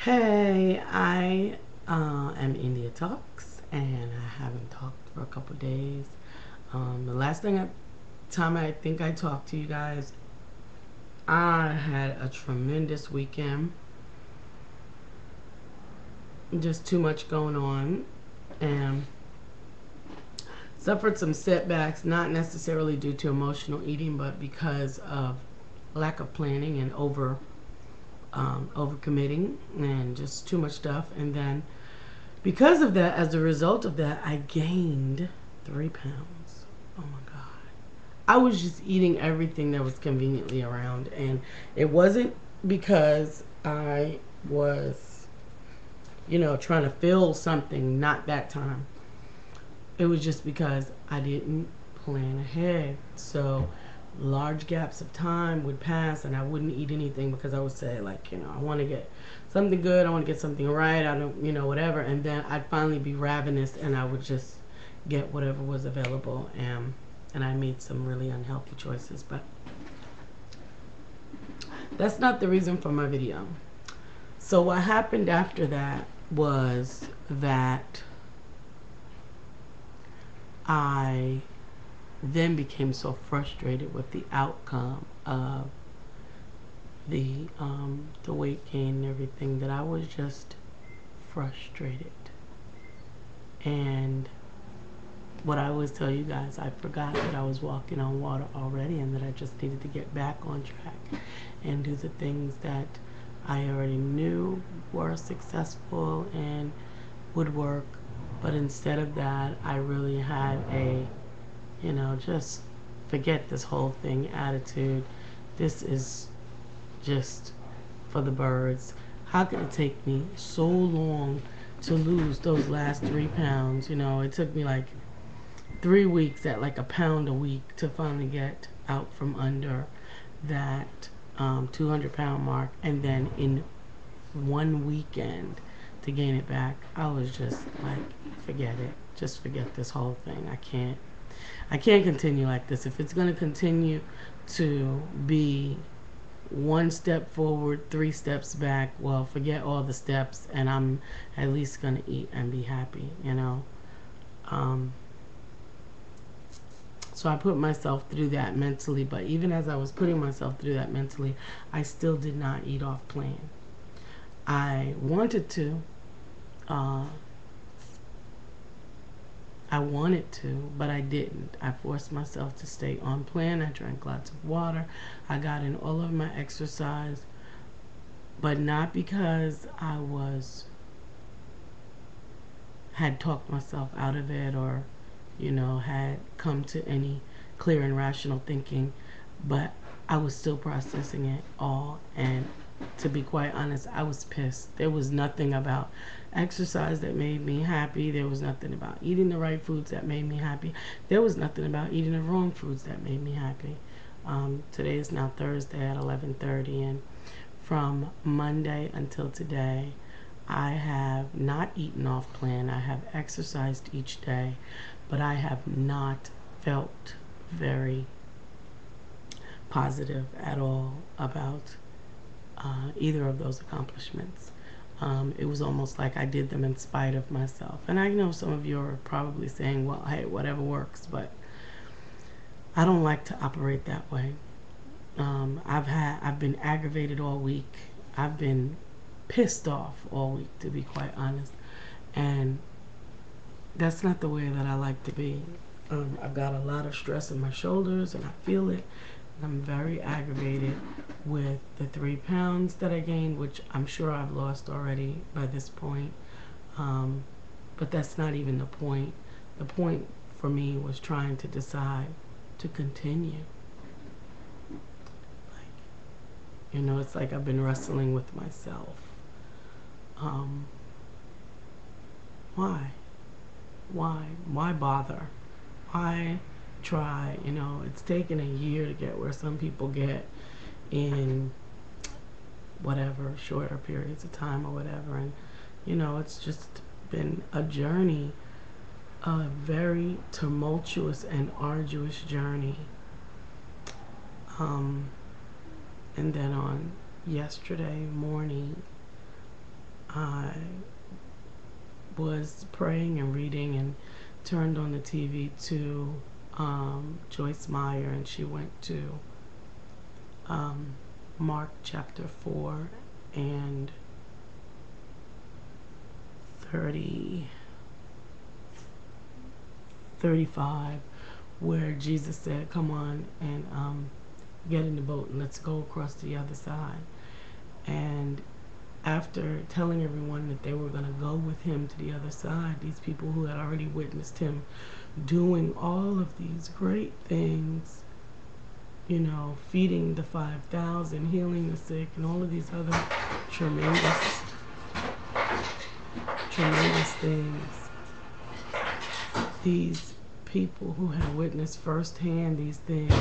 Hey, I am India Talks, and I haven't talked for a couple days. The last time I think I talked to you guys, I had a tremendous weekend. Just too much going on, and suffered some setbacks, not necessarily due to emotional eating, but because of lack of planning and overcommitting and just too much stuff. And then because of that, as a result of that, I gained 3 pounds. Oh my God. I was just eating everything that was conveniently around. And it wasn't because I was, trying to fill something, not that time. It was just because I didn't plan ahead. So large gaps of time would pass and I wouldn't eat anything because I would say, like, I want to get something good, I want to get something right, I don't, whatever. And then I'd finally be ravenous and I would just get whatever was available. And I made some really unhealthy choices, but that's not the reason for my video. So what happened after that was that I then became so frustrated with the outcome of the weight gain and everything that I was just frustrated. And what I always tell you guys, I forgot that I was walking on water already and that I just needed to get back on track and do the things that I already knew were successful and would work. But instead of that, I really had a, just forget this whole thing attitude. This is just for the birds. How could it take me so long to lose those last 3 pounds? It took me like 3 weeks at like a pound a week to finally get out from under that 200-pound mark, and then in one weekend to gain it back. I was just like, forget it. Just forget this whole thing. I can't continue like this. If it's going to continue to be one step forward, 3 steps back, well, forget all the steps, and I'm at least going to eat and be happy, So I put myself through that mentally, but even as I was putting myself through that mentally, I still did not eat off plan. I wanted to, but I didn't. I forced myself to stay on plan. I drank lots of water. I got in all of my exercise, but not because I had talked myself out of it or, had come to any clear and rational thinking, but I was still processing it all. And to be quite honest, I was pissed. There was nothing about exercise that made me happy. There was nothing about eating the right foods that made me happy. There was nothing about eating the wrong foods that made me happy. Today is now Thursday at 11:30, and from Monday until today, I have not eaten off plan. I have exercised each day, but I have not felt very positive at all about either of those accomplishments. It was almost like I did them in spite of myself. And I know some of you are probably saying, well, hey, whatever works, but I don't like to operate that way. I've been aggravated all week. I've been pissed off all week, to be quite honest. And that's not the way that I like to be. I've got a lot of stress in my shoulders and I feel it. I'm very aggravated with the 3 pounds that I gained, which I'm sure I've lost already by this point. But that's not even the point. The point for me was trying to decide to continue. It's like I've been wrestling with myself. Why? Why bother? Why try? It's taken a year to get where some people get in whatever shorter periods of time or whatever. And it's just been a journey, a very tumultuous and arduous journey. And then on yesterday morning, I was praying and reading and turned on the TV to Joyce Meyer, and she went to Mark chapter 4 and 35, where Jesus said, come on and get in the boat and let's go across the other side. And after telling everyone that they were going to go with him to the other side, these people who had already witnessed him doing all of these great things, you know, feeding the 5,000, healing the sick, and all of these other tremendous things, these people who had witnessed firsthand these things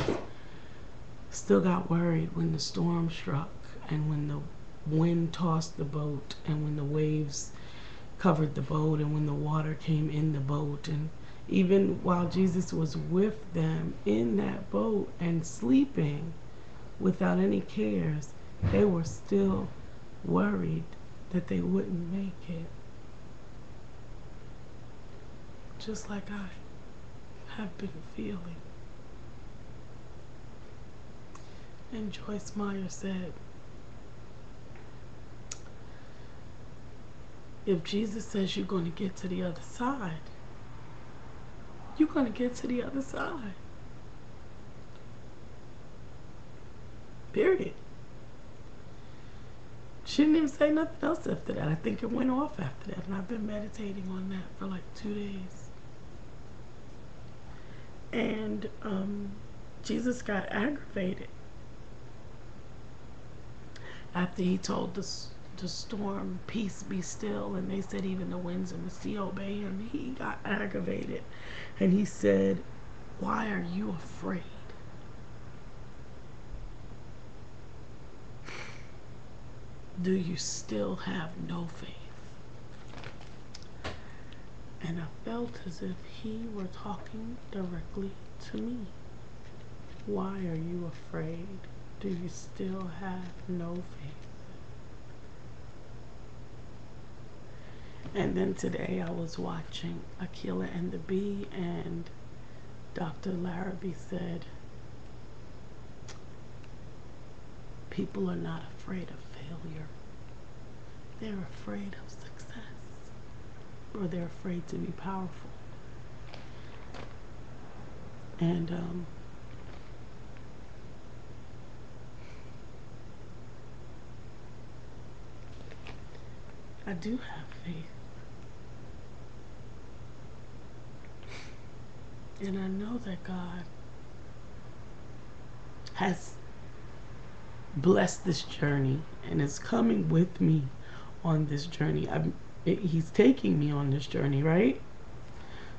still got worried when the storm struck, and when the wind tossed the boat, and when the waves covered the boat, and when the water came in the boat. And even while Jesus was with them in that boat and sleeping without any cares, they were still worried that they wouldn't make it. Just like I have been feeling. And Joyce Meyer said, if Jesus says you're going to get to the other side, you're going to get to the other side. Period. She didn't even say nothing else after that. I think it went off after that, and I've been meditating on that for like 2 days. And Jesus got aggravated after he told the storm, peace be still, and they said even the winds and the sea obey him. He got aggravated and he said, why are you afraid? Do you still have no faith? And I felt as if he were talking directly to me. Why are you afraid? Do you still have no faith? And then today I was watching Aquila and the Bee, and Dr. Larrabee said, people are not afraid of failure. They're afraid of success, or they're afraid to be powerful. And I do have faith. And I know that God has blessed this journey and is coming with me on this journey. He's taking me on this journey, right?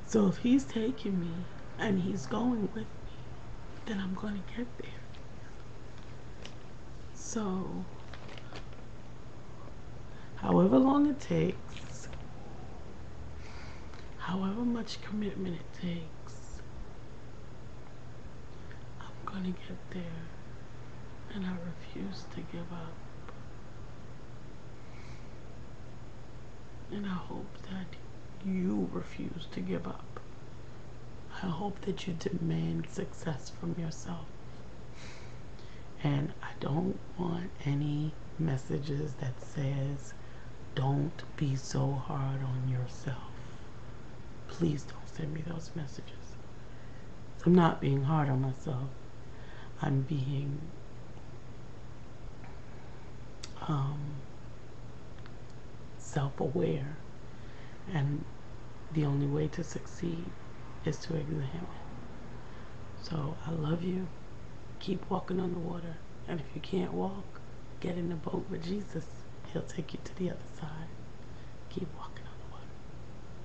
So if he's taking me and he's going with me, then I'm going to get there. So however long it takes, however much commitment it takes, I'm going to get there. And I refuse to give up. And I hope that you refuse to give up. I hope that you demand success from yourself. And I don't want any messages that says, don't be so hard on yourself. Please don't send me those messages. I'm not being hard on myself. I'm being self-aware, and the only way to succeed is to examine. So I love you. Keep walking on the water, and if you can't walk, get in the boat with Jesus. He'll take you to the other side. Keep walking.